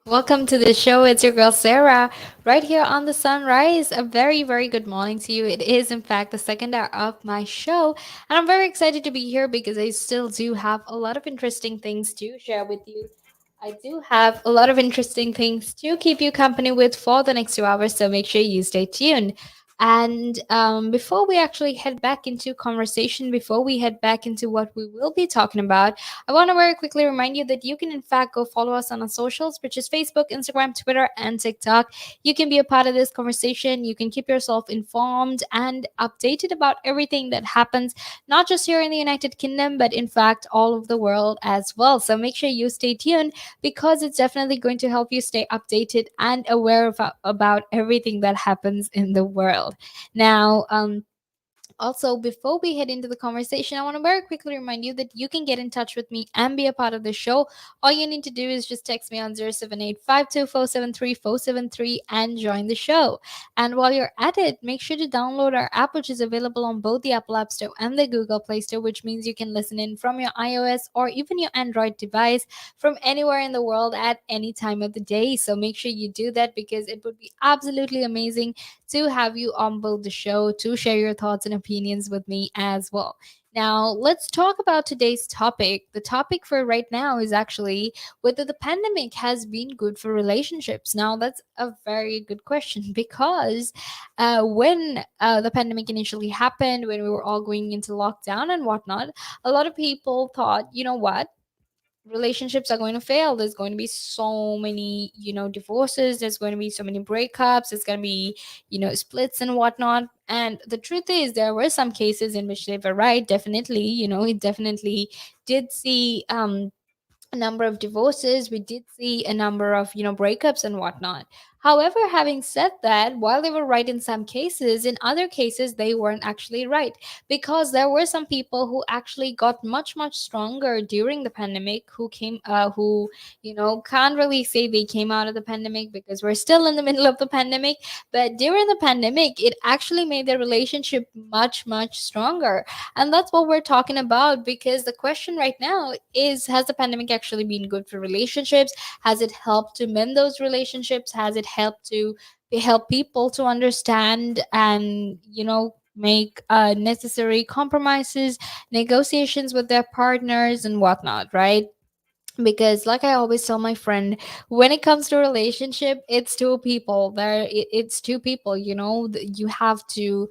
Welcome to the show. It's your girl Sarah, right here on the Sunrise. A very, very good morning to you. It is, in fact, the second hour of my show, and I'm very excited to be here because I still do have a lot of interesting things to share with you. I do have a lot of interesting things to keep you company with for the next 2 hours, so make sure you stay tuned. And before we actually head back into conversation, before we head back into what we will be talking about, I want to very quickly remind you that you can, in fact, go follow us on our socials, which is Facebook, Instagram, Twitter, and TikTok. You can be a part of this conversation. You can keep yourself informed and updated about everything that happens, not just here in the United Kingdom, but in fact, all over the world as well. So make sure you stay tuned because it's definitely going to help you stay updated and aware of, about everything that happens in the world. Now, also, before we head into the conversation, I want to very quickly remind you that you can get in touch with me and be a part of the show. All you need to do is just text me on 078 and join the show. And while you're at it, make sure to download our app, which is available on both the Apple App Store and the Google Play Store, which means you can listen in from your iOS or even your Android device from anywhere in the world at any time of the day. So make sure you do that because it would be absolutely amazing to have you on board the show to share your thoughts and opinions with me as well. Now, let's talk about today's topic. The topic for right now is actually whether the pandemic has been good for relationships. Now, that's a very good question because when the pandemic initially happened, when we were all going into lockdown and whatnot, a lot of people thought, you know what? Relationships are going to fail. There's going to be so many, divorces. There's going to be so many breakups. There's going to be, splits and whatnot. And the truth is, there were some cases in which they were right. Definitely, it definitely did see a number of divorces. We did see a number of breakups and whatnot. However, having said that, while they were right in some cases, in other cases they weren't actually right, because there were some people who actually got much stronger during the pandemic, who came who can't really say they came out of the pandemic because we're still in the middle of the pandemic, but during the pandemic it actually made their relationship much stronger. And that's what we're talking about, because the question right now is, has the pandemic actually been good for relationships? Has it helped to mend those relationships? Has it helped to help people to understand and, make necessary compromises, negotiations with their partners and whatnot, right? Because like I always tell my friend, when it comes to relationship, it's two people there. It's two people, you have to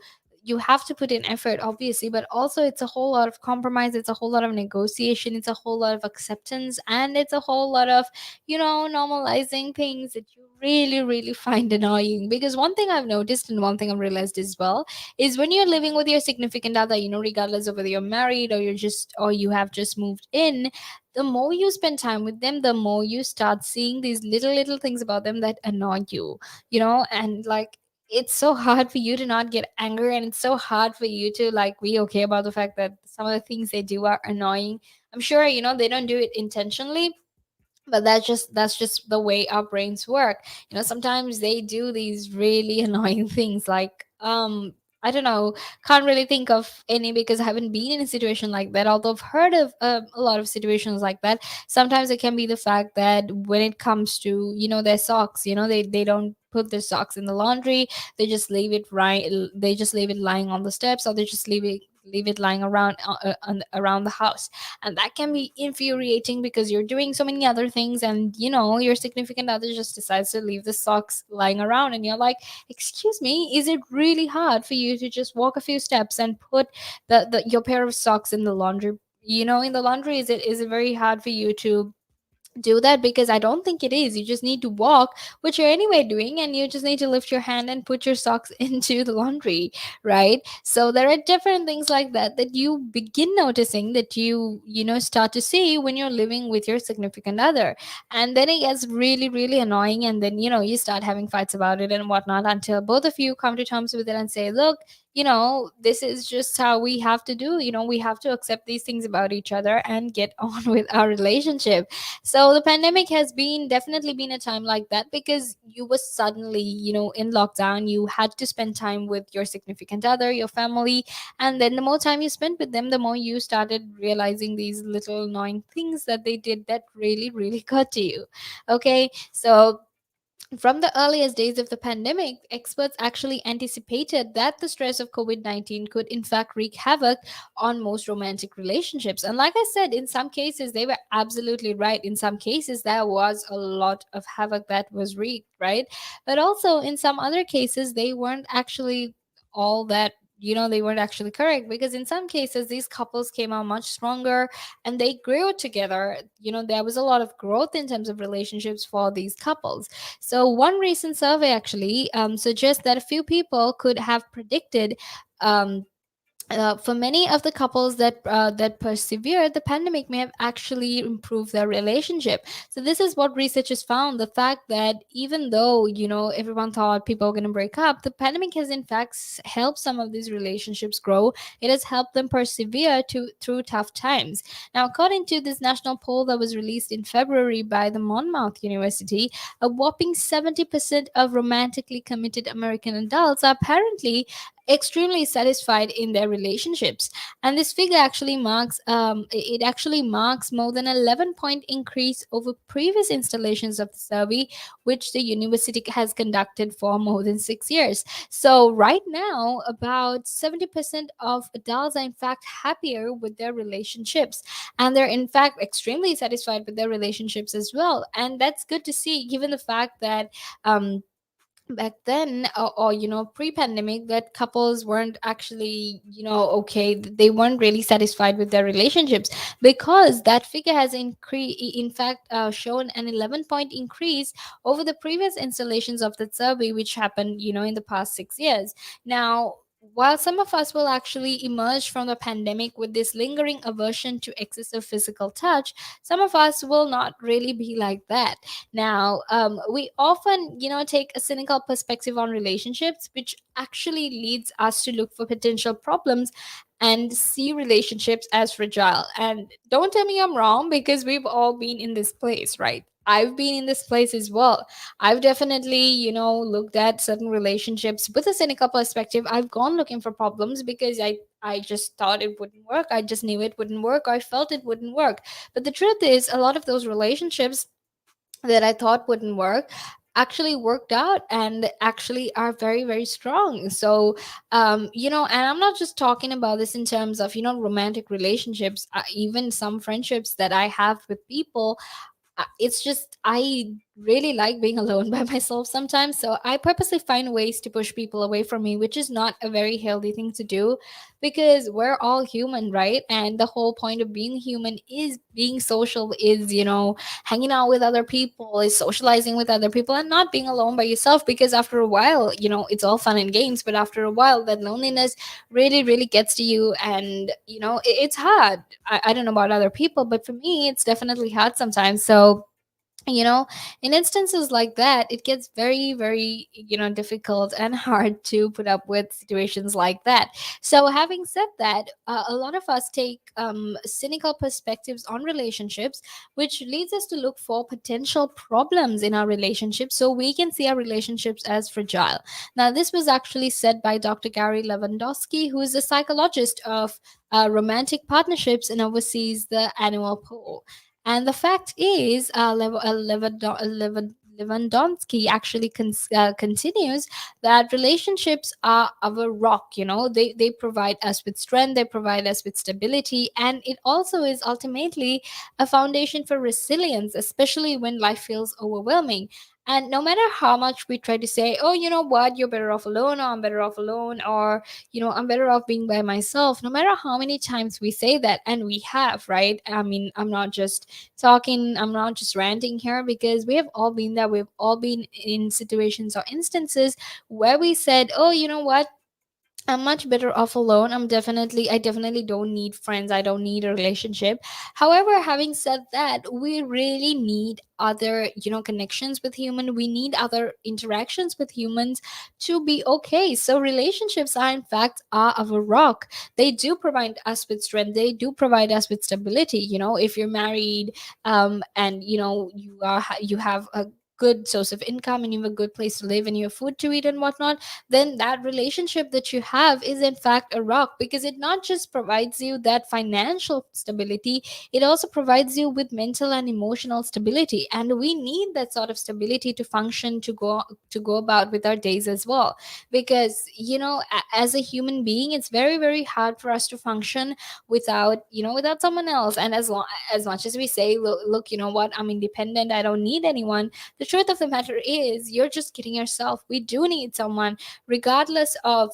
put in effort, obviously, but also it's a whole lot of compromise, it's a whole lot of negotiation, it's a whole lot of acceptance, and it's a whole lot of normalizing things that you really find annoying. Because one thing I've noticed and one thing I've realized as well is, when you're living with your significant other, regardless of whether you're married or you have just moved in, the more you spend time with them, the more you start seeing these little things about them that annoy you, and like, it's so hard for you to not get angry, and it's so hard for you to like be okay about the fact that some of the things they do are annoying. I'm sure they don't do it intentionally, but that's just the way our brains work. Sometimes they do these really annoying things, like I don't know, can't really think of any because I haven't been in a situation like that, although I've heard of a lot of situations like that. Sometimes it can be the fact that when it comes to their socks, they don't put their socks in the laundry. They just leave it lying on the steps, or they just leave it lying around around the house. And that can be infuriating because you're doing so many other things, and your significant other just decides to leave the socks lying around, and you're like, excuse me, is it really hard for you to just walk a few steps and put your pair of socks in the laundry? In the laundry, is it very hard for you to do that? Because I don't think it is. You just need to walk, which you're anyway doing, and you just need to lift your hand and put your socks into the laundry, right? So there are different things like that that you begin noticing, that start to see when you're living with your significant other. And then it gets really annoying, and then you start having fights about it and whatnot, until both of you come to terms with it and say, look, this is just how we have to do. We have to accept these things about each other and get on with our relationship. So the pandemic has been definitely been a time like that, because you were suddenly, in lockdown. You had to spend time with your significant other, your family, and then the more time you spent with them, the more you started realizing these little annoying things that they did that really, really got to you. Okay, so from the earliest days of the pandemic, experts actually anticipated that the stress of COVID 19 could, in fact, wreak havoc on most romantic relationships. And like I said, in some cases, they were absolutely right. In some cases, there was a lot of havoc that was wreaked, right? But also, in some other cases, they weren't actually all that. They weren't actually correct, because in some cases these couples came out much stronger and they grew together. There was a lot of growth in terms of relationships for these couples. So, one recent survey actually suggests that a few people could have predicted. Um, for many of the couples that persevere, the pandemic may have actually improved their relationship. So this is what researchers found: the fact that even though everyone thought people were going to break up, the pandemic has in fact helped some of these relationships grow. It has helped them persevere through tough times. Now, according to this national poll that was released in February by the Monmouth University, a whopping 70% of romantically committed American adults are apparently extremely satisfied in their relationships. And this figure actually marks more than 11-point increase over previous installations of the survey, which the university has conducted for more than 6 years. So right now, about 70% of adults are in fact happier with their relationships, and they're in fact extremely satisfied with their relationships as well. And that's good to see, given the fact that back then, or pre-pandemic, that couples weren't actually okay, they weren't really satisfied with their relationships, because that figure has increased, in fact, shown an 11-point increase over the previous installations of the survey, which happened in the past 6 years. Now, while some of us will actually emerge from the pandemic with this lingering aversion to excessive physical touch, some of us will not really be like that. Now, we often, take a cynical perspective on relationships, which actually leads us to look for potential problems and see relationships as fragile. And don't tell me I'm wrong, because we've all been in this place, right? I've been in this place as well. I've definitely, looked at certain relationships with a cynical perspective. I've gone looking for problems because I just thought it wouldn't work. I just knew it wouldn't work. I felt it wouldn't work. But the truth is, a lot of those relationships that I thought wouldn't work actually worked out and actually are very, very strong. So, and I'm not just talking about this in terms of, romantic relationships, even some friendships that I have with people. It's just I really like being alone by myself sometimes, so I purposely find ways to push people away from me, which is not a very healthy thing to do, because we're all human, right? And the whole point of being human is being social, is hanging out with other people, is socializing with other people, and not being alone by yourself, because after a while, it's all fun and games, but after a while that loneliness really, really gets to you. And it's hard. I don't know about other people, but for me it's definitely hard sometimes. So, you know in instances like that, it gets very, very difficult and hard to put up with situations like that. So, having said that, a lot of us take cynical perspectives on relationships, which leads us to look for potential problems in our relationships, so we can see our relationships as fragile. Now, this was actually said by Dr. Gary Lewandowski, who is a psychologist of romantic partnerships and oversees the annual poll. And the fact is, Lewandowski actually continues that relationships are our rock. They provide us with strength, they provide us with stability, and it also is ultimately a foundation for resilience, especially when life feels overwhelming. And no matter how much we try to say, oh, you know what, you're better off alone, or I'm better off alone, or I'm better off being by myself. No matter how many times we say that, and we have, right? I mean, I'm not just ranting here, because we have all been there. We've all been in situations or instances where we said, oh, you know what? I'm much better off alone. I definitely don't need friends. I don't need a relationship. However, having said that, we really need other, connections with human. We need other interactions with humans to be okay. So relationships are in fact are of a rock. They do provide us with strength. They do provide us with stability. If you're married, and you have a good source of income and you have a good place to live and you have food to eat and whatnot, then that relationship that you have is in fact a rock, because it not just provides you that financial stability, it also provides you with mental and emotional stability, and we need that sort of stability to function, to go about with our days as well. Because as a human being, it's very very hard for us to function without someone else. And as much as we say, look, you know what, I'm independent, I don't need anyone, the truth of the matter is you're just kidding yourself. We do need someone, regardless of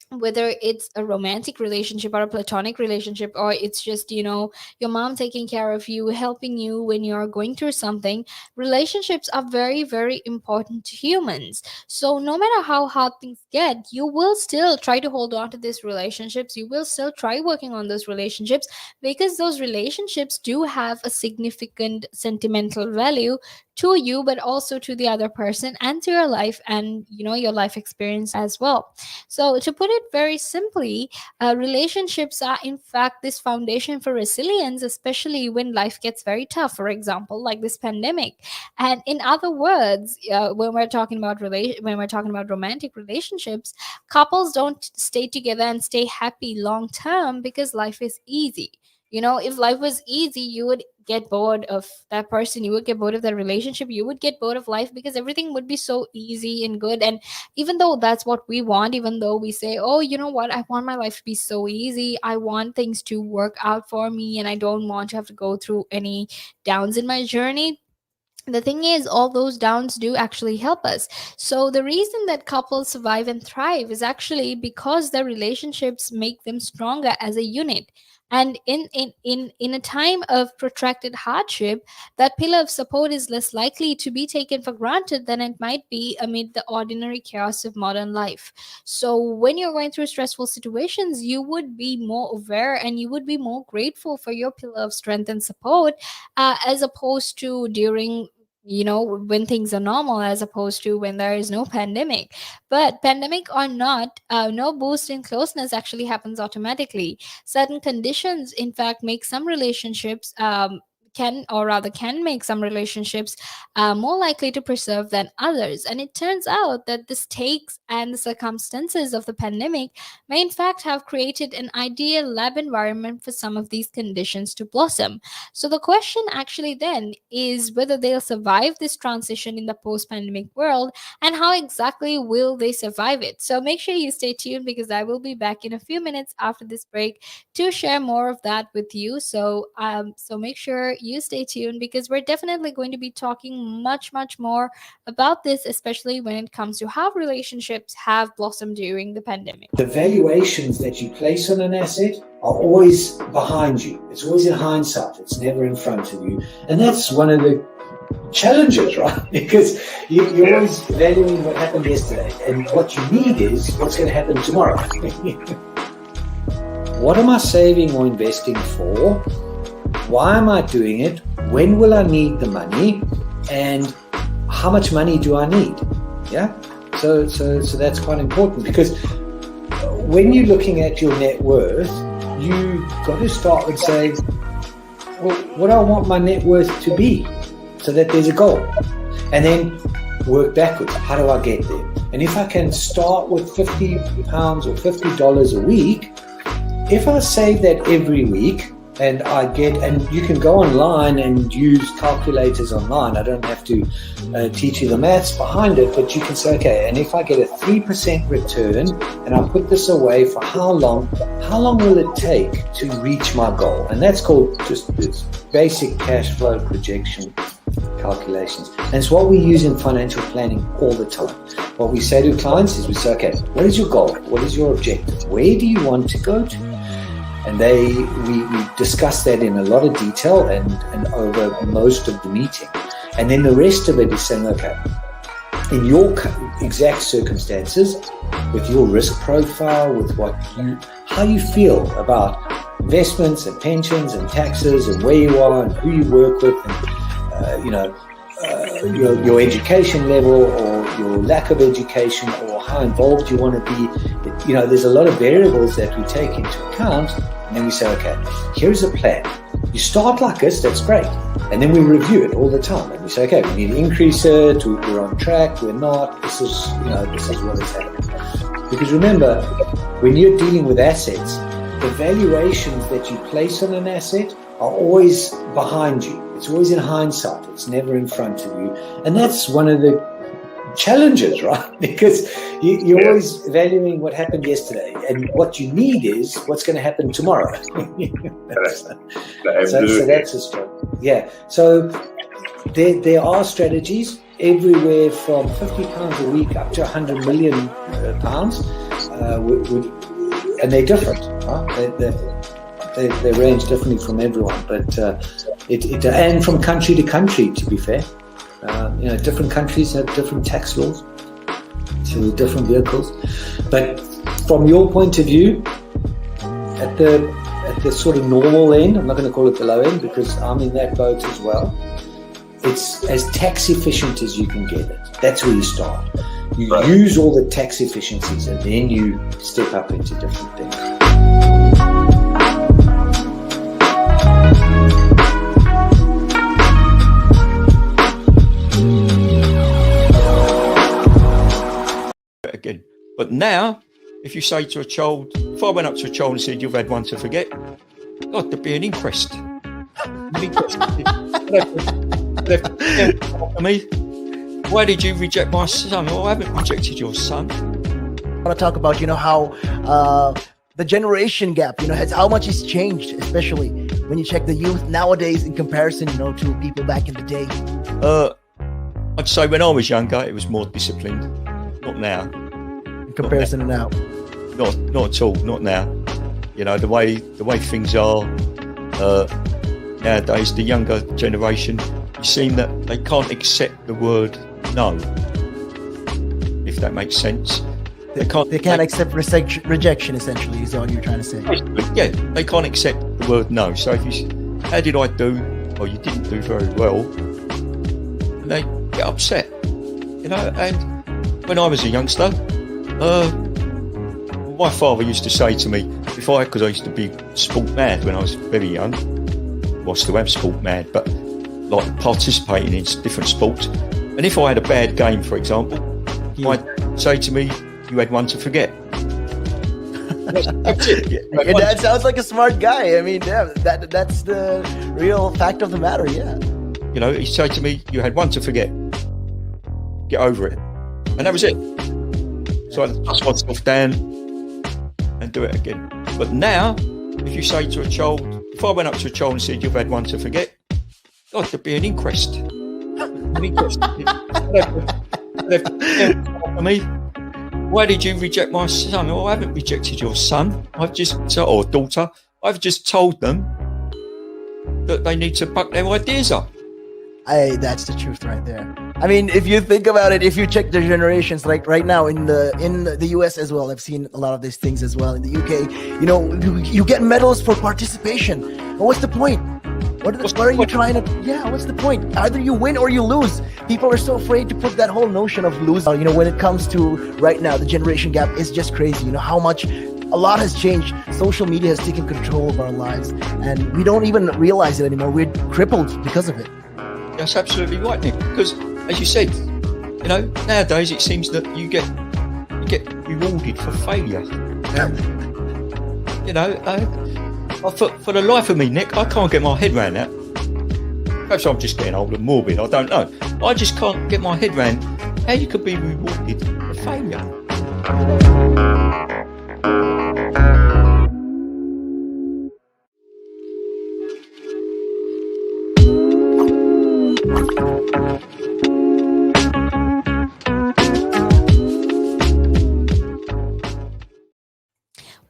whether it's a romantic relationship or a platonic relationship, or it's just your mom taking care of you, helping you when you're going through something. Relationships are very very important to humans. So no matter how hard things get, you will still try to hold on to these relationships, you will still try working on those relationships, because those relationships do have a significant sentimental value to you, but also to the other person and to your life, and your life experience as well. So, to put it very simply, relationships are in fact this foundation for resilience, especially when life gets very tough. For example, like this pandemic. And in other words, when we're talking about romantic relationships, couples don't stay together and stay happy long term because life is easy. If life was easy, you would get bored of that person, you would get bored of that relationship, you would get bored of life, because everything would be so easy and good. And even though that's what we want, even though we say, oh, you know what, I want my life to be so easy, I want things to work out for me, and I don't want to have to go through any downs in my journey, the thing is, all those downs do actually help us. So the reason that couples survive and thrive is actually because their relationships make them stronger as a unit. And in a time of protracted hardship, that pillar of support is less likely to be taken for granted than it might be amid the ordinary chaos of modern life. So when you're going through stressful situations, you would be more aware and you would be more grateful for your pillar of strength and support, as opposed to during when things are normal, as opposed to when there is no pandemic. But pandemic or not, no boost in closeness actually happens automatically. Certain conditions in fact make some relationships can make some relationships more likely to preserve than others. And it turns out that the stakes and the circumstances of the pandemic may in fact have created an ideal lab environment for some of these conditions to blossom. So the question actually then is whether they'll survive this transition in the post pandemic world, and how exactly will they survive it. So make sure you stay tuned, because I will be back in a few minutes after this break to share more of that with you. So make sure you stay tuned, because we're definitely going to be talking much more about this, especially when it comes to how relationships have blossomed during the pandemic. The valuations that you place on an asset are always behind you. It's always in hindsight. It's never in front of you. And that's one of the challenges, right? Because you're always valuing what happened yesterday. And what you need is what's going to happen tomorrow. What am I saving or investing for? Why am I doing it? When will I need the money? And how much money do I need? Yeah. So that's quite important, because when you're looking at your net worth, you got to start with saying, well, what do I want my net worth to be, so that there's a goal, and then work backwards. How do I get there? And if I can start with £50 or $50 a week, if I save that every week, and you can go online and use calculators online. I don't have to teach you the maths behind it, but you can say, okay, and if I get a 3% return and I put this away for how long will it take to reach my goal? And that's called just this basic cash flow projection calculations. And it's what we use in financial planning all the time. What we say to clients is we say, okay, what is your goal? What is your objective? Where do you want to go to? And we discuss that in a lot of detail and over most of the meeting. And then the rest of it is saying, okay, in your exact circumstances, with your risk profile, with how you feel about investments and pensions and taxes and where you are and who you work with, and your education level or your lack of education or how involved you want to be. There's a lot of variables that we take into account, and then we say, okay, here's a plan. You start like this, that's great. And then we review it all the time. And we say, okay, we need to increase it, we're on track, we're not, this is what is happening. Because remember, when you're dealing with assets, the valuations that you place on an asset are always behind you. It's always in hindsight. It's never in front of you. And that's one of the challenges, right? Because you're always valuing what happened yesterday. And what you need is what's going to happen tomorrow. So that's a struggle. Yeah. So there are strategies everywhere from £50 a week up to £100 million pounds. And they're different, right? They range differently from everyone, but and from country to country, to be fair. Different countries have different tax laws, so different vehicles. But from your point of view, at the sort of normal end, I'm not going to call it the low end because I'm in that boat as well. It's as tax efficient as you can get it. That's where you start. You use all the tax efficiencies and then you step up into different things. Again. But now, if you say to a child, if I went up to a child and said, you've had one to forget, God, there'd be an inquest. Me, why did you reject my son? Well, I haven't rejected your son. I want to talk about, how the generation gap, has how much it's changed, especially when you check the youth nowadays in comparison, to people back in the day. I'd say when I was younger, it was more disciplined. Not now. In comparison to now. Not at all. Not now. The way things are nowadays, the younger generation, you seem that they can't accept the word no. If that makes sense. They can't accept rejection, essentially, is all you're trying to say. Yeah, they can't accept the word no. So if you how did I do? Well, you didn't do very well. And they get upset. And when I was a youngster, my father used to say to me, because I used to be sport mad when I was very young, well, I still am sport mad, but like participating in different sports. And if I had a bad game, for example, he'd say to me, you had one to forget. That's it. Yeah, that sounds like a smart guy. I mean, yeah, that's the real fact of the matter, yeah. He'd say to me, you had one to forget. Get over it. And that was it. So I'd dust myself down and do it again. But now, if you say to a child, if I went up to a child and said, you've had one to forget, God, there'd be an inquest. Me, why did you reject my son? Well, I haven't rejected your son. Or daughter. I've just told them that they need to buck their ideas up. That's the truth right there. I mean, if you think about it, if you check the generations, like right now in the US as well, I've seen a lot of these things as well. In the UK, you get medals for participation. But what's the point? What are you trying to? Yeah, what's the point? Either you win or you lose. People are so afraid to put that whole notion of losing. When it comes to right now, the generation gap is just crazy. How much a lot has changed. Social media has taken control of our lives, and we don't even realize it anymore. We're crippled because of it. That's absolutely right, Nick. Because, as you said, nowadays it seems that you get rewarded for failure. For the life of me, Nick, I can't get my head around that. Perhaps I'm just getting old and morbid. I don't know. I just can't get my head around how you could be rewarded for failure.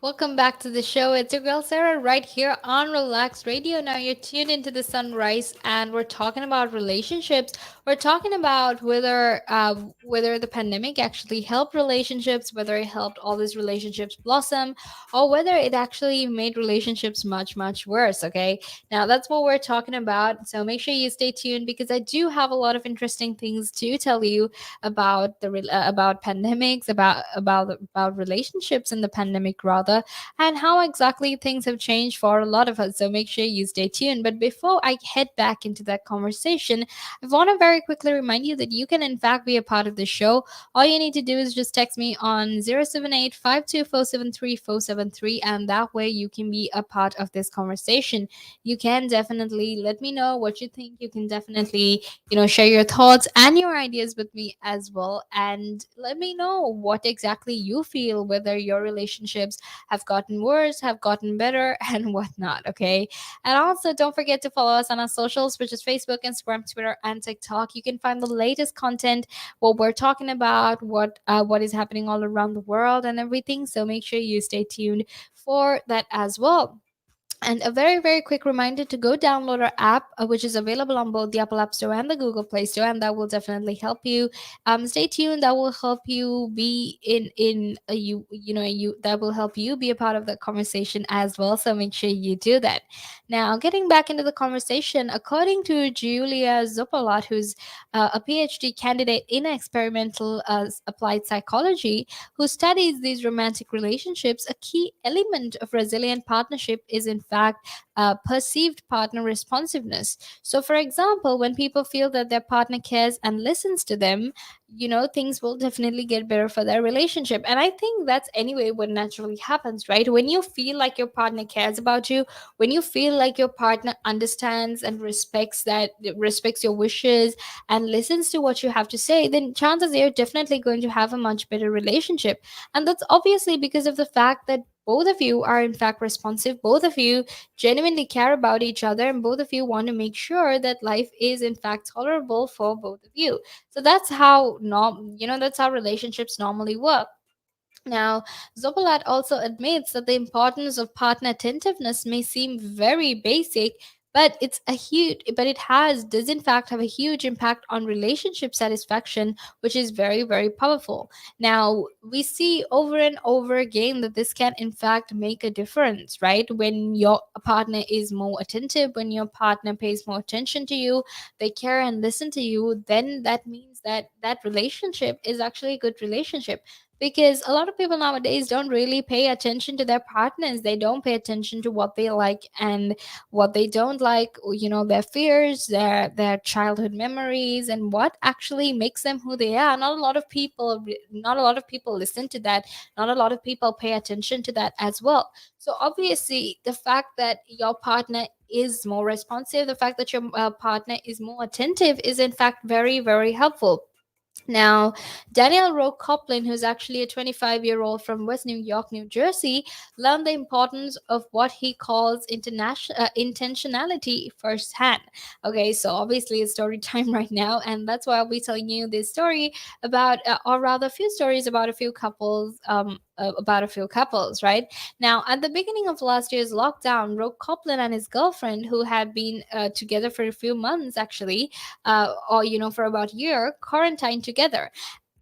Welcome back to the show. It's your girl Sarah right here on Relax Radio. Now you're tuned into the sunrise, and we're talking about relationships. We're talking about whether the pandemic actually helped relationships, whether it helped all these relationships blossom, or whether it actually made relationships much worse. Okay, now that's what we're talking about. So make sure you stay tuned because I do have a lot of interesting things to tell you about about pandemics, about relationships in the pandemic rather, and how exactly things have changed for a lot of us. So make sure you stay tuned. But before I head back into that conversation, I want to very quickly remind you that you can in fact be a part of the show. All you need to do is just text me on 078 and that way you can be a part of this conversation. You can definitely let me know what you think. You can definitely share your thoughts and your ideas with me as well, and let me know what exactly you feel, whether your relationships have gotten worse, have gotten better, and whatnot. Okay, and also don't forget to follow us on our socials, which is Facebook, Instagram, Twitter, and TikTok. You can find the latest content, what we're talking about, what is happening all around the world and everything, so make sure you stay tuned for that as well. And a very quick reminder to go download our app, which is available on both the Apple App Store and the Google Play Store, and that will definitely help you. Stay tuned. That will help you be in a, you that will help you be a part of the conversation as well. So make sure you do that. Now, getting back into the conversation, according to Julia Zopolat, who's a PhD candidate in experimental applied psychology, who studies these romantic relationships, a key element of resilient partnership is, in fact, perceived partner responsiveness. So, for example, when people feel that their partner cares and listens to them, things will definitely get better for their relationship. And I think that's anyway what naturally happens, right? When you feel like your partner cares about you, when you feel like your partner understands and respects your wishes and listens to what you have to say, then chances are you're definitely going to have a much better relationship. And that's obviously because of the fact that both of you are in fact responsive, both of you genuinely care about each other, and both of you want to make sure that life is in fact tolerable for both of you. So that's how that's how relationships normally work. Now, Zobolat also admits that the importance of partner attentiveness may seem very basic, but it does in fact have a huge impact on relationship satisfaction, which is very powerful. Now, we see over and over again that this can in fact make a difference, right? When your partner is more attentive, when your partner pays more attention to you, they care and listen to you, then that means that that relationship is actually a good relationship, because a lot of people nowadays don't really pay attention to their partners. They don't pay attention to what they like and what they don't like, their fears, their childhood memories, and what actually makes them who they are. Not a lot of people listen to that. Not a lot of people pay attention to that as well. So obviously the fact that your partner is more responsive, the fact that your partner is more attentive is in fact very helpful. Now, Daniel Rowe Coplin, who's actually a 25-year-old from West New York, New Jersey, learned the importance of what he calls intentionality firsthand. Okay, so obviously it's story time right now, and that's why I'll be telling you this story about, or rather, a few stories about a few couples. Right now, at the beginning of last year's lockdown, Rowe Coplin and his girlfriend, who had been together for a few months, actually, or for about a year, quarantined together.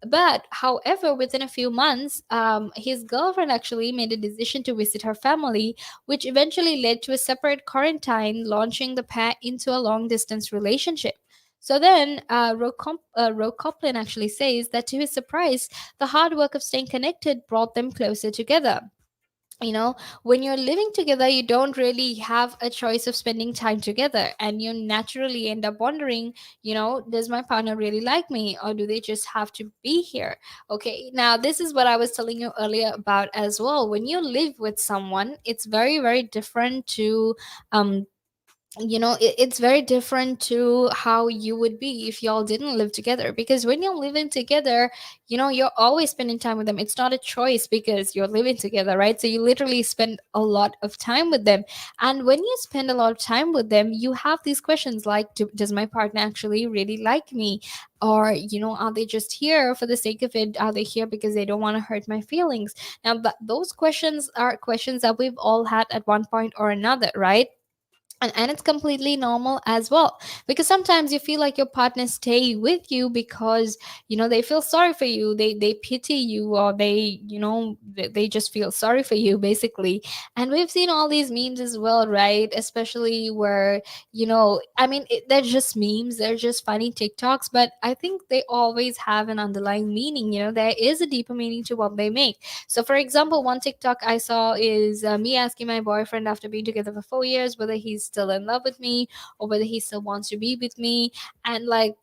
But however, within a few months, his girlfriend actually made a decision to visit her family, which eventually led to a separate quarantine, launching the pair into a long distance relationship. So then, Ro Coplin actually says that to his surprise, the hard work of staying connected brought them closer together. you know when you're living together, you don't really have a choice of spending time together, and you naturally end up wondering, does my partner really like me, or do they just have to be here? Okay, now this is what I was telling you earlier about as well. When you live with someone, it's very different to um it's very different to how you would be if y'all didn't live together, because when you're living together, you're always spending time with them. It's not a choice because you're living together, right? So you literally spend a lot of time with them. And when you spend a lot of time with them, you have these questions like, does my partner actually really like me? Or are they just here for the sake of it? Are they here because they don't want to hurt my feelings? Now those questions are questions that we've all had at one point or another, right? And it's completely normal as well, because sometimes you feel like your partner stay with you because they feel sorry for you, they pity you, or they just feel sorry for you basically. And we've seen all these memes as well, right? Especially where I mean, they're just memes, they're just funny TikToks, but I think they always have an underlying meaning. There is a deeper meaning to what they make. So, for example, one TikTok I saw is me asking my boyfriend after being together for 4 years whether he's still in love with me or whether he still wants to be with me. And like,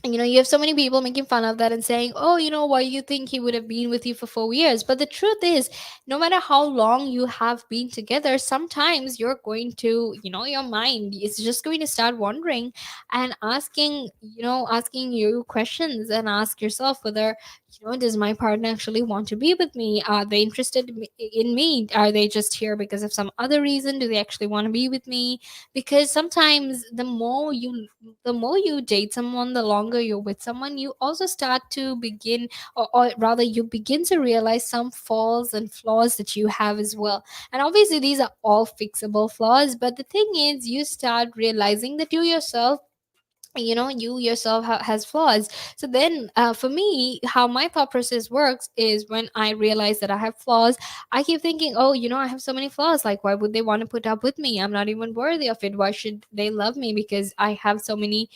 you have so many people making fun of that and saying, oh, why you think he would have been with you for 4 years? But the truth is, no matter how long you have been together, sometimes you're going to, your mind is just going to start wondering and asking you questions, and ask yourself whether, does my partner actually want to be with me? Are they interested in me? Are they just here because of some other reason? Do they actually want to be with me? Because sometimes the more you date someone, the longer you're with someone, you also start to begin, or rather, you begin to realize some faults and flaws that you have as well. And obviously, these are all fixable flaws. But the thing is, you start realizing that you yourself has flaws. So then for me, how my thought process works is, when I realize that I have flaws, I keep thinking, oh, I have so many flaws, like why would they want to put up with me? I'm not even worthy of it. Why should they love me because I have so many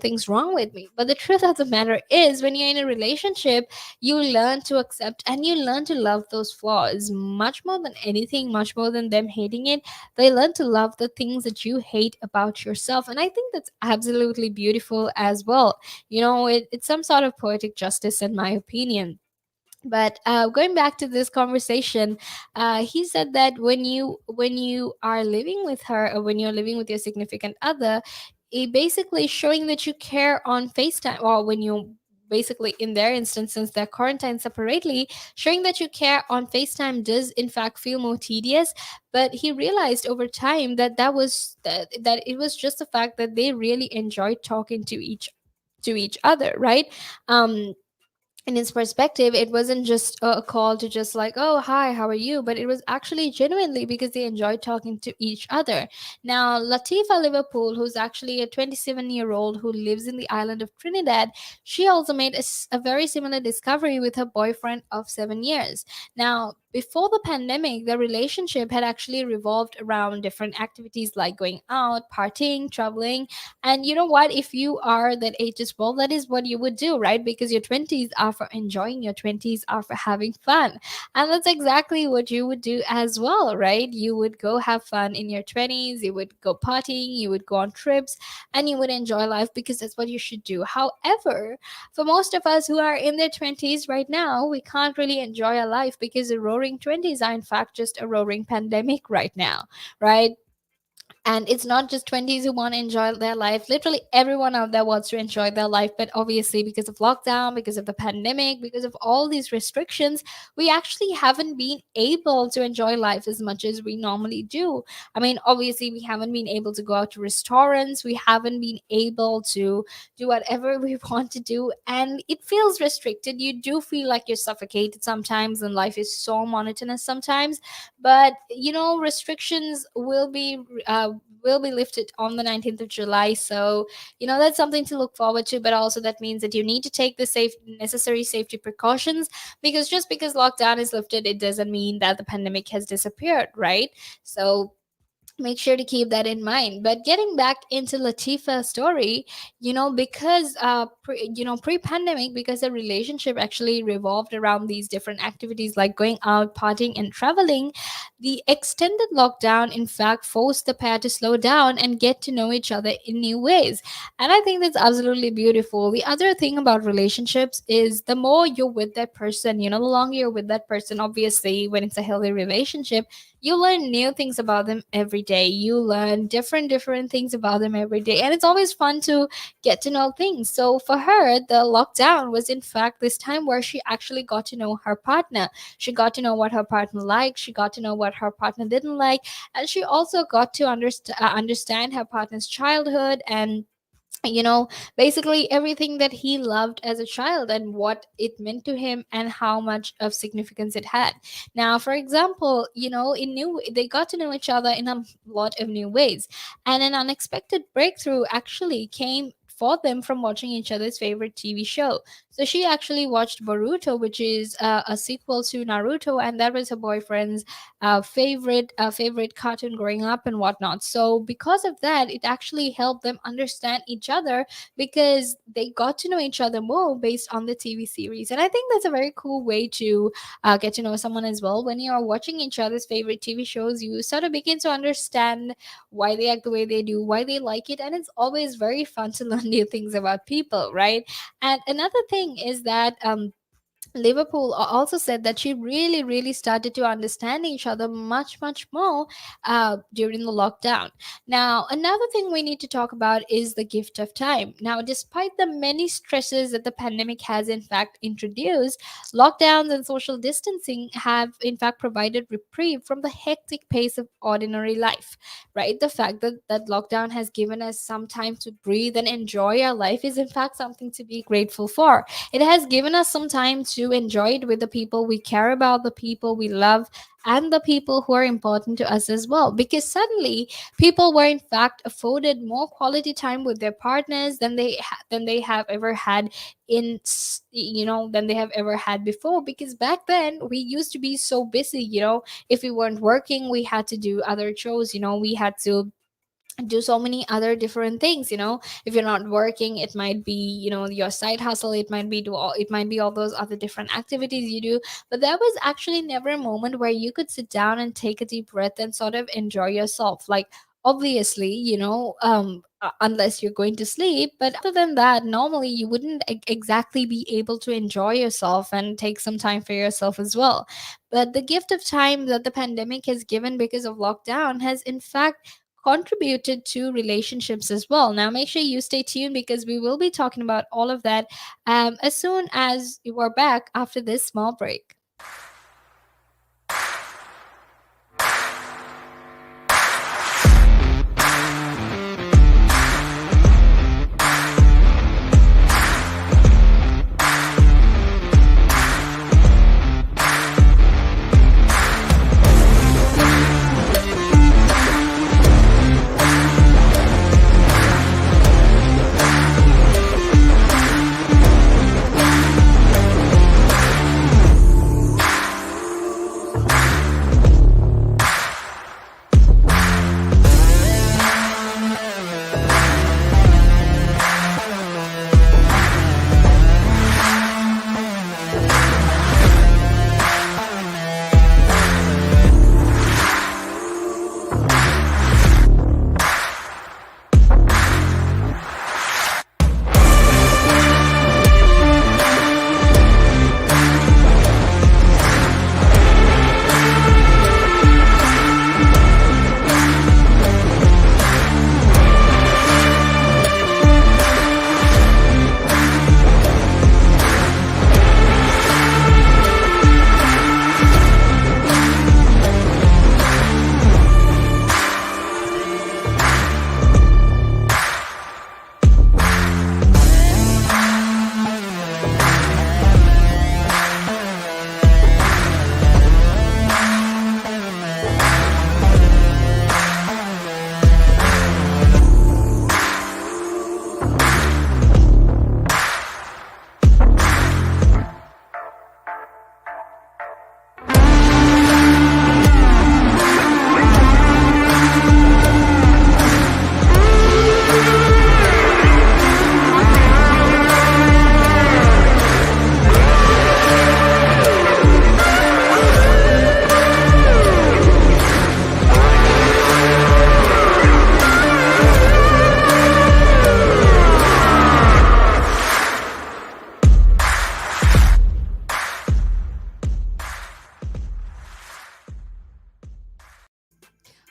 things wrong with me? But the truth of the matter is, when you're in a relationship, you learn to accept and you learn to love those flaws much more than anything, much more than them hating it. They learn to love the things that you hate about yourself. And I think that's absolutely beautiful as well. It's some sort of poetic justice, in my opinion. But going back to this conversation, he said that when you are living with her, or when you're living with your significant other, it basically showing that you care on FaceTime, or when you basically, in their instance, since they're quarantined separately, showing that you care on FaceTime does in fact feel more tedious. But he realized over time that it was just the fact that they really enjoyed talking to each other, right? um in his perspective, it wasn't just a call to just like, oh, hi, how are you? But it was actually genuinely because they enjoyed talking to each other. Now, Latifa Liverpool, who's actually a 27-year-old who lives in the island of Trinidad, she also made a very similar discovery with her boyfriend of 7 years. Now, before the pandemic, their relationship had actually revolved around different activities like going out, partying, traveling. And you know what? If you are that age as well, that is what you would do, right? Because your 20s are for enjoying, your 20s are for having fun. And that's exactly what you would do as well, right? You would go have fun in your 20s, you would go partying, you would go on trips, and you would enjoy life because that's what you should do. However, for most of us who are in their 20s right now, we can't really enjoy our life because the roaring 20s are, in fact, just a roaring pandemic right now, right? And it's not just 20s who want to enjoy their life. Literally everyone out there wants to enjoy their life. But obviously, because of lockdown, because of the pandemic, because of all these restrictions, we actually haven't been able to enjoy life as much as we normally do. I mean, obviously, we haven't been able to go out to restaurants. We haven't been able to do whatever we want to do. And it feels restricted. You do feel like you're suffocated sometimes, and life is so monotonous sometimes. But restrictions will be lifted on the 19th of July. So that's something to look forward to. But also, that means that you need to take the necessary safety precautions, because just because lockdown is lifted, it doesn't mean that the pandemic has disappeared, right? So make sure to keep that in mind. But getting back into Latifa's story, because pre-pandemic, because the relationship actually revolved around these different activities like going out, partying, and traveling, the extended lockdown in fact forced the pair to slow down and get to know each other in new ways. And I think that's absolutely beautiful. The other thing about relationships is, the more you're with that person, the longer you're with that person, obviously when it's a healthy relationship, you learn new things about them every day. You learn different things about them every day, and it's always fun to get to know things. So for her, the lockdown was in fact this time where she actually got to know her partner. She got to know what her partner liked, she got to know what her partner didn't like, and she also got to understand her partner's childhood, and you know, basically everything that he loved as a child and what it meant to him and how much of significance it had. Now, for example, you know, they got to know each other in a lot of new ways, and an unexpected breakthrough actually came for them from watching each other's favorite TV show. So she actually watched Boruto, which is a sequel to Naruto, and that was her boyfriend's favorite cartoon growing up and whatnot. So because of that, it actually helped them understand each other, because they got to know each other more based on the TV series. And I think that's a very cool way to get to know someone as well. When you're watching each other's favorite TV shows, you sort of begin to understand why they act the way they do, why they like it, and it's always very fun to learn new things about people, right? And another thing is that Liverpool also said that she really started to understand each other much more during the lockdown. Now, another thing we need to talk about is the gift of time. Now, despite the many stresses that the pandemic has in fact introduced, lockdowns and social distancing have in fact provided reprieve from the hectic pace of ordinary life, right? The fact that lockdown has given us some time to breathe and enjoy our life is in fact something to be grateful for. It has given us some time to enjoy it with the people we care about, the people we love, and the people who are important to us as well. Because suddenly, people were in fact afforded more quality time with their partners than they have ever had than they have ever had before. Because back then, we used to be so busy. You know, if we weren't working, we had to do other chores. You know, we had to do so many other different things. You know, if you're not working, it might be, you know, your side hustle, it might be all those other different activities you do. But there was actually never a moment where you could sit down and take a deep breath and sort of enjoy yourself. Like, obviously, you know, unless you're going to sleep, but other than that, normally you wouldn't exactly be able to enjoy yourself and take some time for yourself as well. But the gift of time that the pandemic has given because of lockdown has in fact contributed to relationships as well. Now, make sure you stay tuned because we will be talking about all of that as soon as you are back after this small break.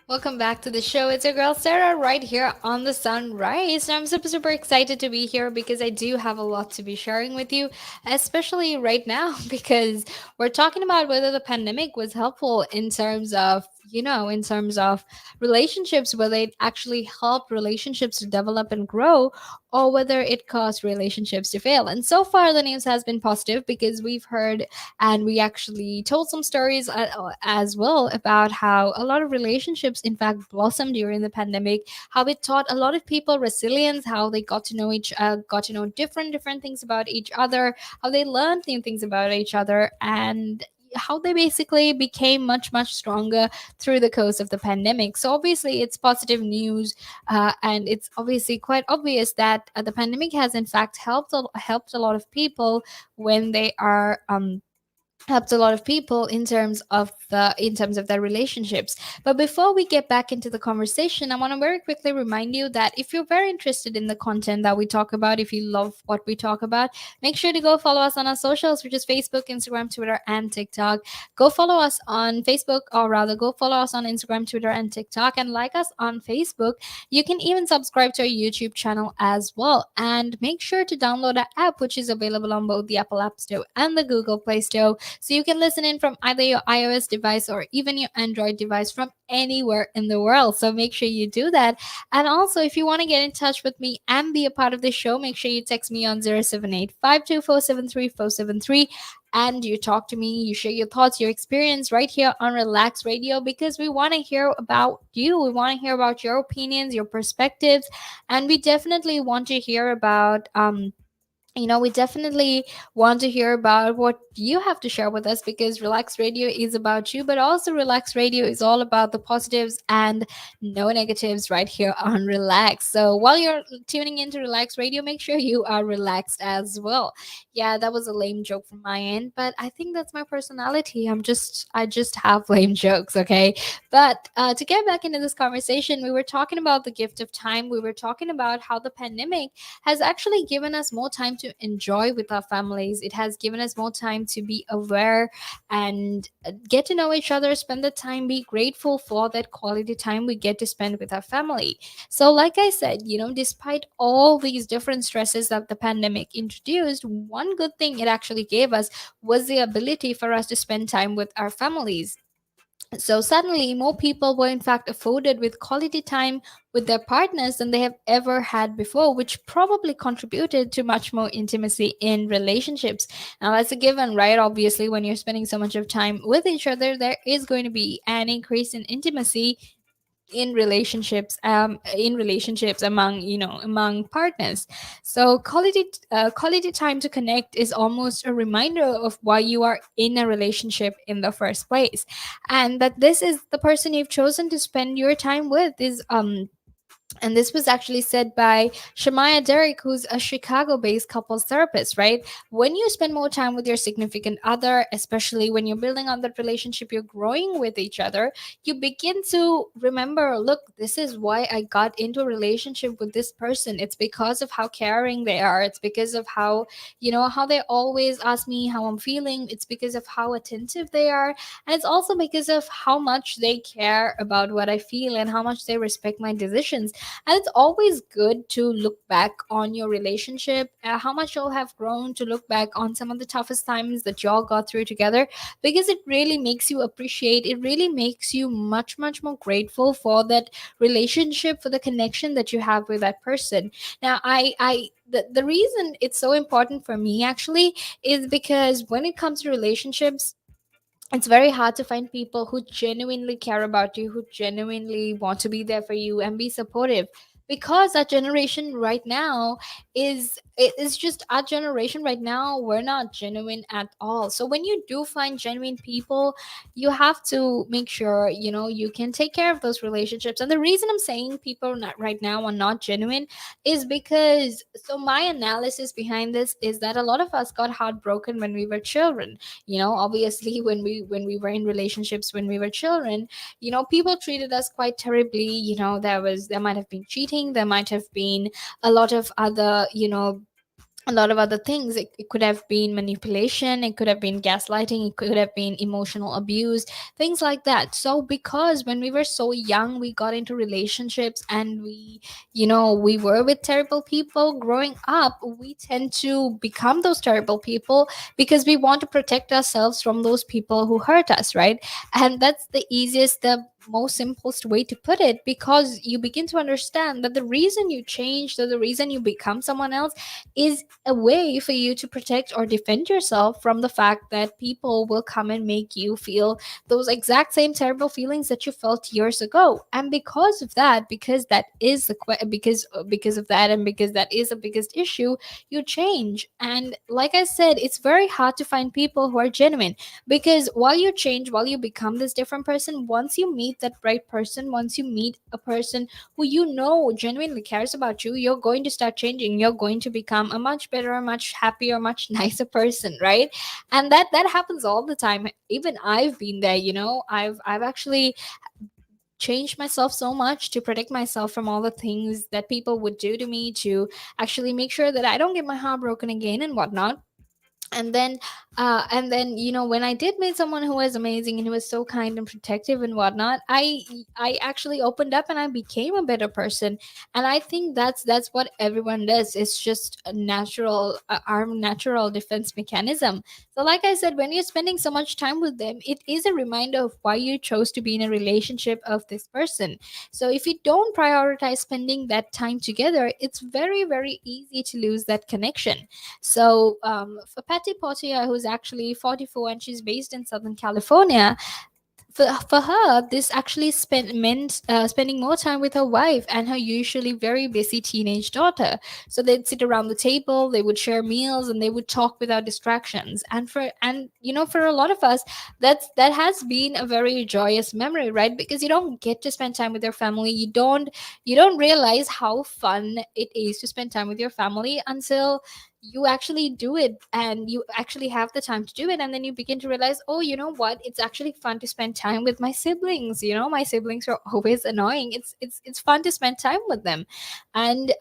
Welcome back to the show. It's your girl Sarah right here on the Sunrise. And I'm super, super excited to be here because I do have a lot to be sharing with you, especially right now, because we're talking about whether the pandemic was helpful in terms of, in terms of relationships, whether it actually helped relationships to develop and grow, or whether it caused relationships to fail. And so far, the news has been positive because we've heard and we actually told some stories as well about how a lot of relationships in fact blossomed during the pandemic, how it taught a lot of people resilience, how they got to know different things about each other, how they learned new things about each other, and how they basically became much stronger through the course of the pandemic. So obviously it's positive news, and it's obviously quite obvious that the pandemic has in fact helped a lot of people when they are helped a lot of people in terms of their relationships. But before we get back into the conversation, I want to very quickly remind you that if you're very interested in the content that we talk about, if you love what we talk about, make sure to go follow us on our socials, which is Facebook, Instagram, Twitter, and TikTok. Go follow us on Facebook, or rather go follow us on Instagram, Twitter, and TikTok, and like us on Facebook. You can even subscribe to our YouTube channel as well, and make sure to download our app, which is available on both the Apple App Store and the Google Play Store, so you can listen in from either your iOS device or even your Android device from anywhere in the world. So make sure you do that. And also, if you want to get in touch with me and be a part of the show, make sure you text me on 078 and you talk to me, you share your thoughts, your experience right here on Relax Radio, because we want to hear about you. We want to hear about your opinions, your perspectives, and we definitely want to hear about we definitely want to hear about what you have to share with us, because Relax Radio is about you, but also Relax Radio is all about the positives and no negatives right here on Relax. So while you're tuning into Relax Radio, make sure you are relaxed as well. Yeah, that was a lame joke from my end, but I think that's my personality. I just have lame jokes, okay? But to get back into this conversation, we were talking about the gift of time. We were talking about how the pandemic has actually given us more time to enjoy with our families. It has given us more time to be aware and get to know each other, spend the time, be grateful for that quality time we get to spend with our family. So, like I said, despite all these different stresses that the pandemic introduced, one good thing it actually gave us was the ability for us to spend time with our families. So suddenly, more people were in fact afforded with quality time with their partners than they have ever had before, which probably contributed to much more intimacy in relationships. Now, that's a given, right? Obviously, when you're spending so much of time with each other, there is going to be an increase in intimacy in relationships among among partners. So quality time to connect is almost a reminder of why you are in a relationship in the first place, and that this is the person you've chosen to spend your time with is and this was actually said by Shamaya Derrick, who's a Chicago based couples therapist, right? When you spend more time with your significant other, especially when you're building on that relationship, you're growing with each other, you begin to remember, look, this is why I got into a relationship with this person. It's because of how caring they are. It's because of how, how they always ask me how I'm feeling. It's because of how attentive they are. And it's also because of how much they care about what I feel and how much they respect my decisions. And it's always good to look back on your relationship, how much y'all have grown, to look back on some of the toughest times that y'all got through together, because it really makes you appreciate, it really makes you much more grateful for that relationship, for the connection that you have with that person. Now, the reason it's so important for me actually is because when it comes to relationships, it's very hard to find people who genuinely care about you, who genuinely want to be there for you and be supportive. Because our generation right now it is just our generation right now, we're not genuine at all. So when you do find genuine people, you have to make sure you can take care of those relationships. And the reason I'm saying people not right now are not genuine is because, so my analysis behind this is that a lot of us got heartbroken when we were children. Obviously when we were in relationships when we were children, people treated us quite terribly. There might have been cheating, there might have been a lot of other a lot of other things. It could have been manipulation, it could have been gaslighting, it could have been emotional abuse, things like that. So because when we were so young, we got into relationships and we were with terrible people growing up, we tend to become those terrible people because we want to protect ourselves from those people who hurt us, right? And that's the easiest, the most simplest way to put it, because you begin to understand that the reason you change, that the reason you become someone else, is a way for you to protect or defend yourself from the fact that people will come and make you feel those exact same terrible feelings that you felt years ago. And because of that, because that is because of that, and because that is the biggest issue, you change. And like I said, it's very hard to find people who are genuine, because while you change, while you become this different person, once you meet that right person, once you meet a person who genuinely cares about you, you're going to start changing. You're going to become a much better, much happier, much nicer person, right? And that happens all the time. Even I've been there, I've actually changed myself so much to protect myself from all the things that people would do to me, to actually make sure that I don't get my heart broken again and whatnot. And then when I did meet someone who was amazing and who was so kind and protective and whatnot, I actually opened up and I became a better person. And I think that's what everyone does. It's just a natural our natural defense mechanism. So like I said, when you're spending so much time with them, it is a reminder of why you chose to be in a relationship of this person. So if you don't prioritize spending that time together, it's very, very easy to lose that connection. So for Patty Potier, who's actually 44 and she's based in Southern California, for her, this actually meant spending more time with her wife and her usually very busy teenage daughter. So they'd sit around the table, they would share meals, and they would talk without distractions. For a lot of us, that has been a very joyous memory, right? Because you don't get to spend time with your family. You don't realize how fun it is to spend time with your family until you actually do it and you actually have the time to do it, and then you begin to realize, oh, you know what, it's actually fun to spend time with my siblings. My siblings are always annoying. It's fun to spend time with them. And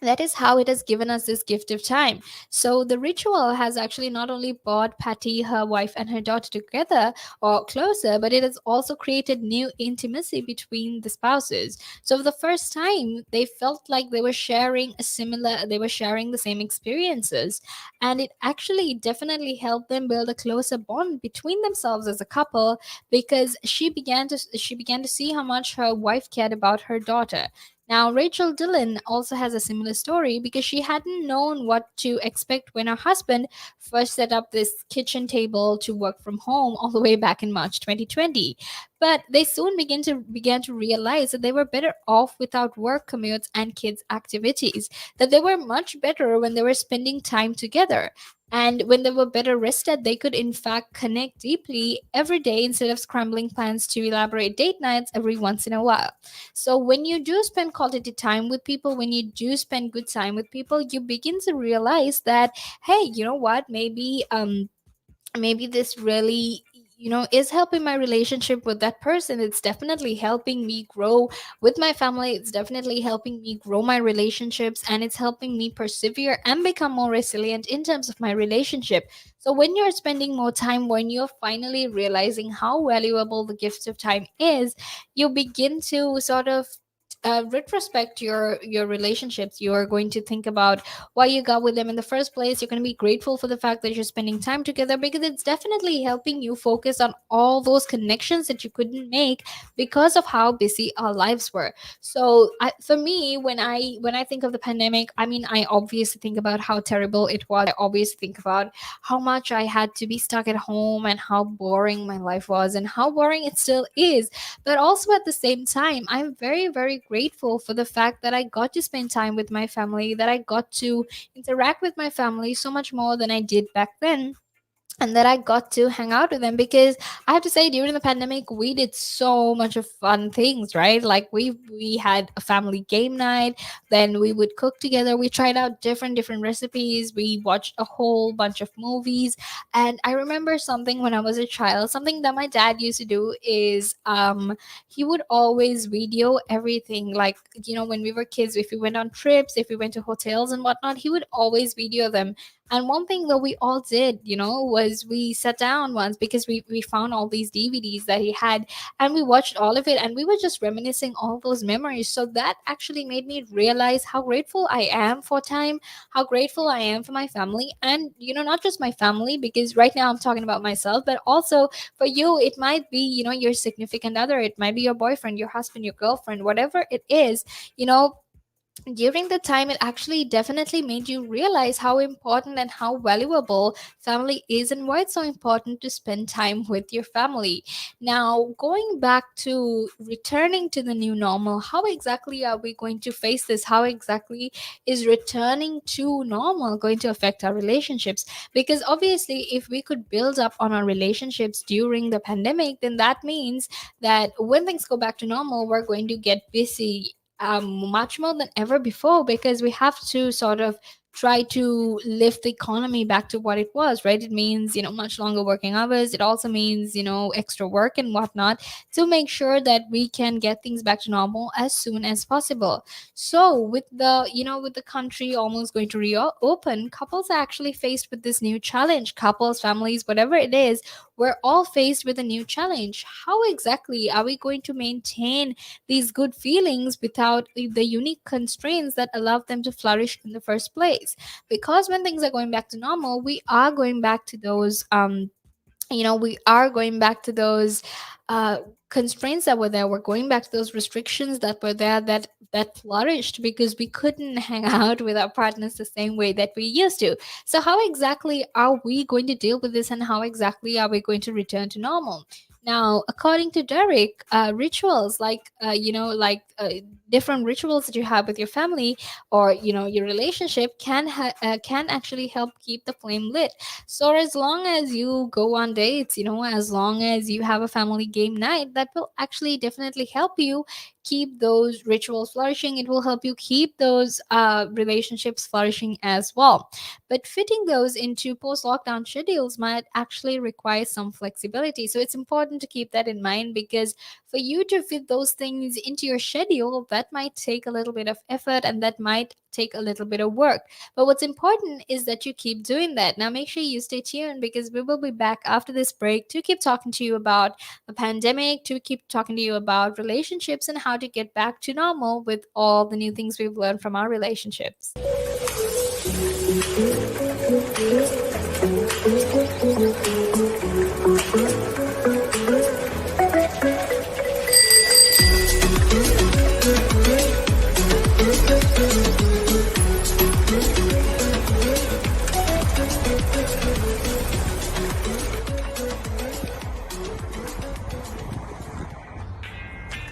that is how it has given us this gift of time. So the ritual has actually not only brought Patty, her wife, and her daughter together or closer, but it has also created new intimacy between the spouses. So for the first time, they felt like they were sharing the same experiences. And it actually definitely helped them build a closer bond between themselves as a couple, because she began to see how much her wife cared about her daughter. Now, Rachel Dillon also has a similar story, because she hadn't known what to expect when her husband first set up this kitchen table to work from home all the way back in March 2020. But they soon began to realize that they were better off without work commutes and kids' activities, that they were much better when they were spending time together. And when they were better rested, they could in fact connect deeply every day instead of scrambling plans to elaborate date nights every once in a while. So when you do spend quality time with people, when you do spend good time with people, you begin to realize that, hey, you know what, maybe this really is helping my relationship with that person. It's definitely helping me grow with my family. It's definitely helping me grow my relationships, and it's helping me persevere and become more resilient in terms of my relationship. So when you're spending more time, when you're finally realizing how valuable the gift of time is, you begin to sort of retrospect your relationships. You are going to think about why you got with them in the first place. You're going to be grateful for the fact that you're spending time together, because it's definitely helping you focus on all those connections that you couldn't make because of how busy our lives were. So for me, when I think of the pandemic, I mean, I obviously think about how terrible it was. I obviously think about how much I had to be stuck at home and how boring my life was and how boring it still is. But also at the same time, I'm very, very grateful for the fact that I got to spend time with my family, that I got to interact with my family so much more than I did back then. and that I got to hang out with them. Because I have to say, during the pandemic, we did so much of fun things, right? Like we had a family game night, then we would cook together. We tried out different recipes. We watched a whole bunch of movies. And I remember something when I was a child, something that my dad used to do is he would always video everything. Like, when we were kids, if we went on trips, if we went to hotels and whatnot, he would always video them. And one thing that we all did, was we sat down once, because we found all these DVDs that he had, and we watched all of it, and we were just reminiscing all those memories. So that actually made me realize how grateful I am for time, how grateful I am for my family, and, not just my family, because right now I'm talking about myself, but also for you, it might be, your significant other, it might be your boyfriend, your husband, your girlfriend, whatever it is, you know during the time, it actually definitely made you realize how important and how valuable family is, and why it's so important to spend time with your family. Now, going back to returning to the new normal, how exactly are we going to face this? How exactly is returning to normal going to affect our relationships? Because obviously, if we could build up on our relationships during the pandemic, then that means that when things go back to normal, we're going to get busy much more than ever before, because we have to sort of try to lift the economy back to what it was, right? It means, much longer working hours. It also means, extra work and whatnot, to make sure that we can get things back to normal as soon as possible. So with the country almost going to reopen, couples are actually faced with this new challenge. Couples, families, whatever it is, we're all faced with a new challenge. How exactly are we going to maintain these good feelings without the unique constraints that allow them to flourish in the first place? Because when things are going back to normal, we are going back to those we are going back to those uh, constraints that were there. We're going back to those restrictions that were there, that flourished because we couldn't hang out with our partners the same way that we used to. So how exactly are we going to deal with this, and how exactly are we going to return to normal? Now, according to Derek, rituals like different rituals that you have with your family, or your relationship, can actually help keep the flame lit. So as long as you go on dates, as long as you have a family game night, that will actually definitely help you keep those rituals flourishing. It will help you keep those relationships flourishing as well. But fitting those into post lockdown schedules might actually require some flexibility. So it's important to keep that in mind, because for you to fit those things into your schedule, that might take a little bit of effort, and that might take a little bit of work. But what's important is that you keep doing that. Now, make sure you stay tuned, because we will be back after this break to keep talking to you about the pandemic, to keep talking to you about relationships, and how to get back to normal with all the new things we've learned from our relationships.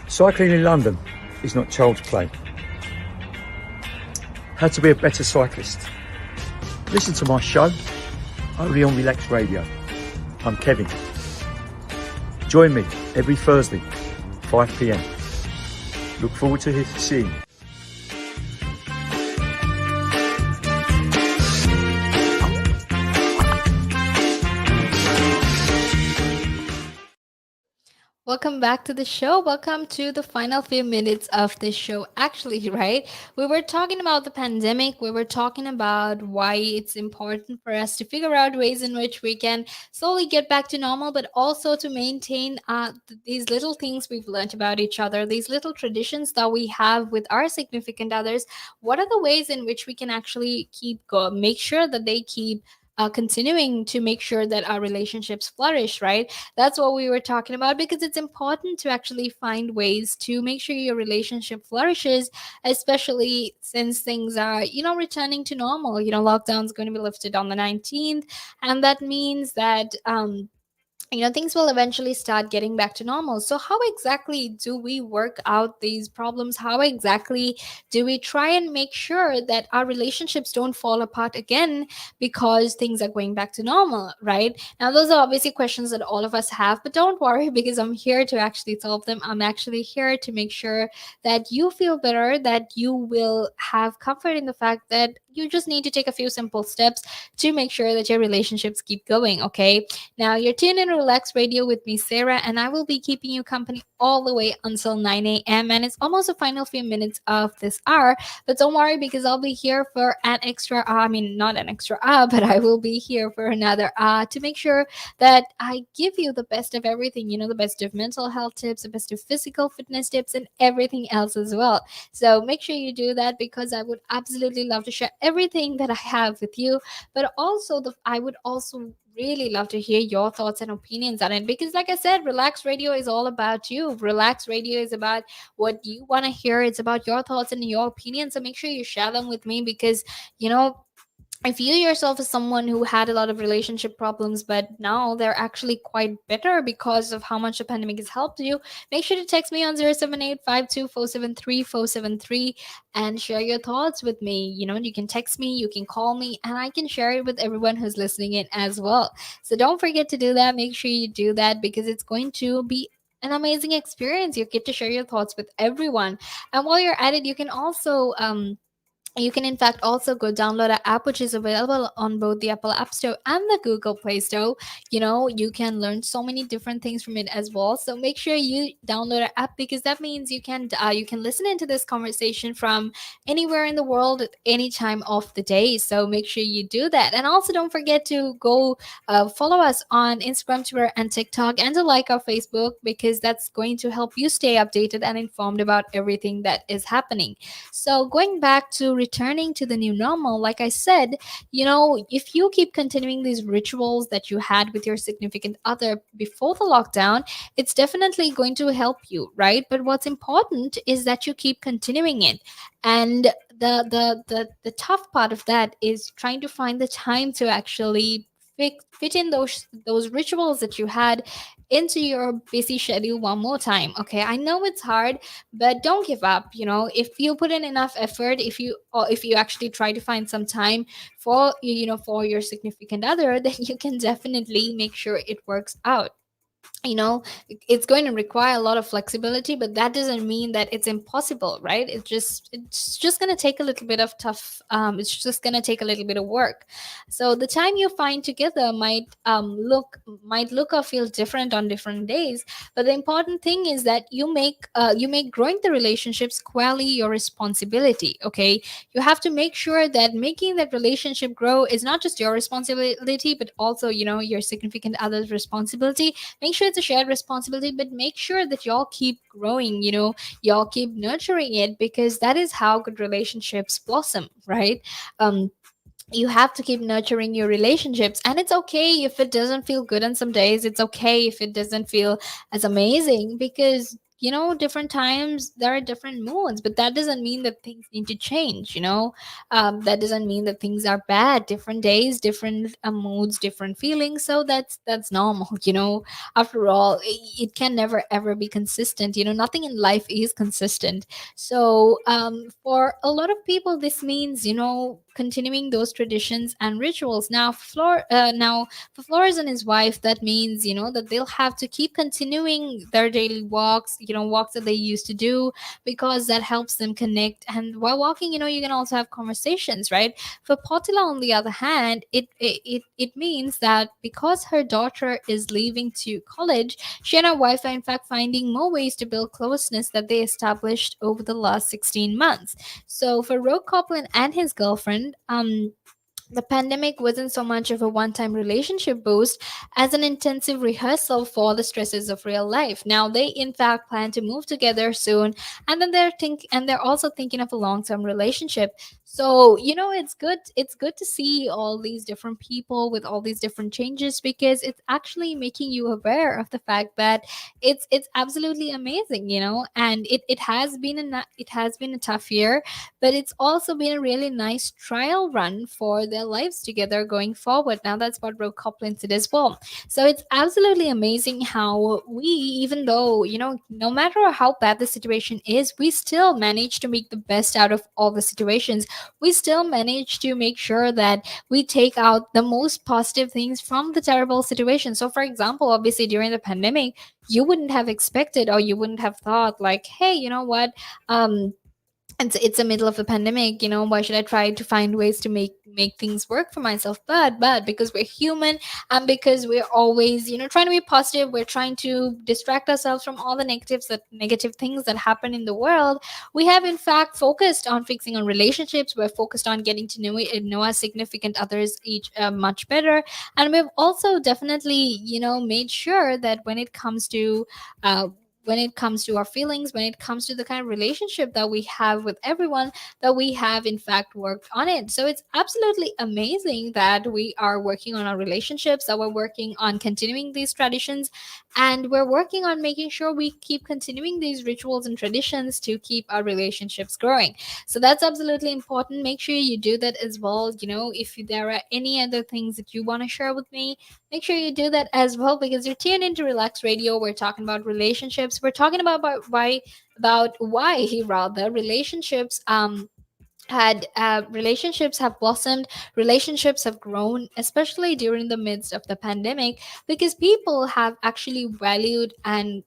Cycling in London is not child's play. How to be a better cyclist. Listen to my show, only on Relax Radio. I'm Kevin. Join me every Thursday, 5 p.m. Look forward to seeing you. Welcome back to the show. Welcome to the final few minutes of the show. Actually, right? We were talking about the pandemic. We were talking about why it's important for us to figure out ways in which we can slowly get back to normal, but also to maintain these little things we've learned about each other, these little traditions that we have with our significant others. What are the ways in which we can actually make sure that they keep continuing to make sure that our relationships flourish, right? That's what we were talking about, because it's important to actually find ways to make sure your relationship flourishes, especially since things are, returning to normal. Lockdown's going to be lifted on the 19th, and that means that things will eventually start getting back to normal. So how exactly do we work out these problems? How exactly do we try and make sure that our relationships don't fall apart again because things are going back to normal, right? Now those are obviously questions that all of us have, but don't worry, because I'm here to actually solve them. I'm actually here to make sure that you feel better, that you will have comfort in the fact that you just need to take a few simple steps to make sure that your relationships keep going, okay? Now, you're tuned in to Relax Radio with me, Sarah, and I will be keeping you company all the way until 9 a.m. And it's almost the final few minutes of this hour. But don't worry, because I'll be here for an extra hour. I mean, not an extra hour, but I will be here for another hour to make sure that I give you the best of everything, the best of mental health tips, the best of physical fitness tips, and everything else as well. So make sure you do that, because I would absolutely love to share everything that I have with you. But also, I would also really love to hear your thoughts and opinions on it, because like I said, Relax Radio is all about you. Relax Radio is about what you want to hear. It's about your thoughts and your opinions, so make sure you share them with me, because you know if you yourself is someone who had a lot of relationship problems, but now they're actually quite better because of how much the pandemic has helped you, make sure to text me on 078 and share your thoughts with me. You can text me, you can call me, and I can share it with everyone who's listening in as well. So don't forget to do that. Make sure you do that, because it's going to be an amazing experience. You get to share your thoughts with everyone. And while you're at it, you can in fact also go download our app, which is available on both the Apple App Store and the Google Play Store. You can learn so many different things from it as well. So make sure you download our app, because that means you can listen into this conversation from anywhere in the world at any time of the day. So make sure you do that. And also don't forget to go follow us on Instagram, Twitter, and TikTok, and to like our Facebook, because that's going to help you stay updated and informed about everything that is happening. So, going back to returning to the new normal, like I said, if you keep continuing these rituals that you had with your significant other before the lockdown, it's definitely going to help you, right? But what's important is that you keep continuing it. And the tough part of that is trying to find the time to actually fit in those rituals that you had into your busy schedule one more time. Okay, I know it's hard, but don't give up. If you put in enough effort, if you actually try to find some time for your significant other, then you can definitely make sure it works out. you know it's going to require a lot of flexibility, but that doesn't mean that it's impossible, right? It's just going to take a little bit of tough it's just going to take a little bit of work. So the time you find together might look or feel different on different days, but the important thing is that you make growing the relationship squarely your responsibility. Okay, you have to make sure that making that relationship grow is not just your responsibility, but also your significant other's responsibility. Make sure it's a shared responsibility, but make sure that y'all keep growing, y'all keep nurturing it, because that is how good relationships blossom, right? You have to keep nurturing your relationships, and it's okay if it doesn't feel good on some days. It's okay if it doesn't feel as amazing, because different times there are different moods, but that doesn't mean that things need to change. That doesn't mean that things are bad. Different days, different moods, different feelings, so that's normal. After all, it can never ever be consistent. Nothing in life is consistent. So for a lot of people, this means continuing those traditions and rituals. Now for Flores and his wife, that means that they'll have to keep continuing their daily walks, walks that they used to do, because that helps them connect. And while walking, you can also have conversations, right? For Potila, on the other hand, it means that because her daughter is leaving to college, she and her wife are in fact finding more ways to build closeness that they established over the last 16 months. So for Roe Copeland and his girlfriend, the pandemic wasn't so much of a one time relationship boost as an intensive rehearsal for the stresses of real life. Now, they in fact plan to move together soon, and then they're also thinking of a long term relationship. So, it's good to see all these different people with all these different changes, because it's actually making you aware of the fact that it's absolutely amazing, and it has been a tough year, but it's also been a really nice trial run for the their lives together going forward. Now that's what Roe Copeland said as well. So it's absolutely amazing how we, even though, no matter how bad the situation is, we still manage to make the best out of all the situations. We still manage to make sure that we take out the most positive things from the terrible situation. So, for example, obviously during the pandemic, you wouldn't have expected, or you wouldn't have thought, like, hey, you know what? Um, it's the middle of the pandemic, why should I try to find ways to make things work for myself? But because we're human, and because we're always, trying to be positive, we're trying to distract ourselves from all the negative things that happen in the world. We have in fact focused on fixing on relationships. We're focused on getting to know our significant others each much better. And we've also definitely, made sure that uh, when it comes to our feelings, when it comes to the kind of relationship that we have with everyone, that we have in fact worked on it. So it's absolutely amazing that we are working on our relationships, that we're working on continuing these traditions, and we're working on making sure we keep continuing these rituals and traditions to keep our relationships growing. So that's absolutely important. Make sure you do that as well. If there are any other things that you want to share with me, make sure you do that as well, because you're tuned into Relax Radio. We're talking about relationships. We're talking about why rather relationships had relationships have blossomed, relationships have grown, especially during the midst of the pandemic, because people have actually valued and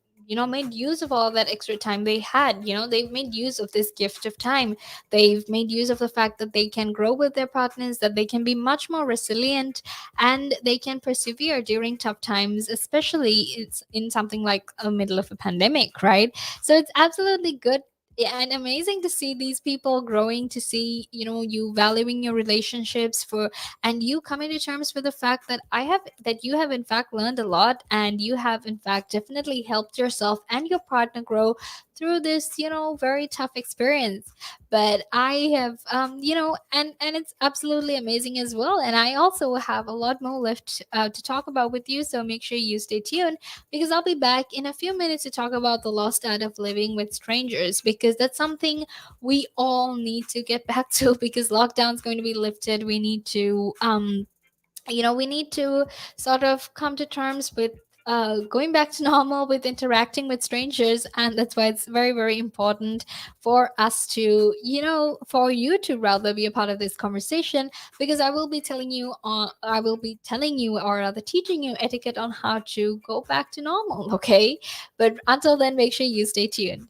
made use of all that extra time they had. They've made use of this gift of time. They've made use of the fact that they can grow with their partners, that they can be much more resilient, and they can persevere during tough times, especially it's in something like a middle of a pandemic, right? So it's absolutely good, yeah, and amazing to see these people growing, to see you valuing your relationships for, and you coming to terms with the fact that you have in fact learned a lot, and you have in fact definitely helped yourself and your partner grow through this very tough experience. But I have and it's absolutely amazing as well, and I also have a lot more left to talk about with you. So make sure you stay tuned, because I'll be back in a few minutes to talk about the lost art of living with strangers, because that's something we all need to get back to, because lockdown's going to be lifted. We need to sort of come to terms with going back to normal with interacting with strangers. And that's why it's very, very important for us to, for you to rather be a part of this conversation, because I will be telling you, or rather teaching you etiquette on how to go back to normal. Okay. But until then, make sure you stay tuned.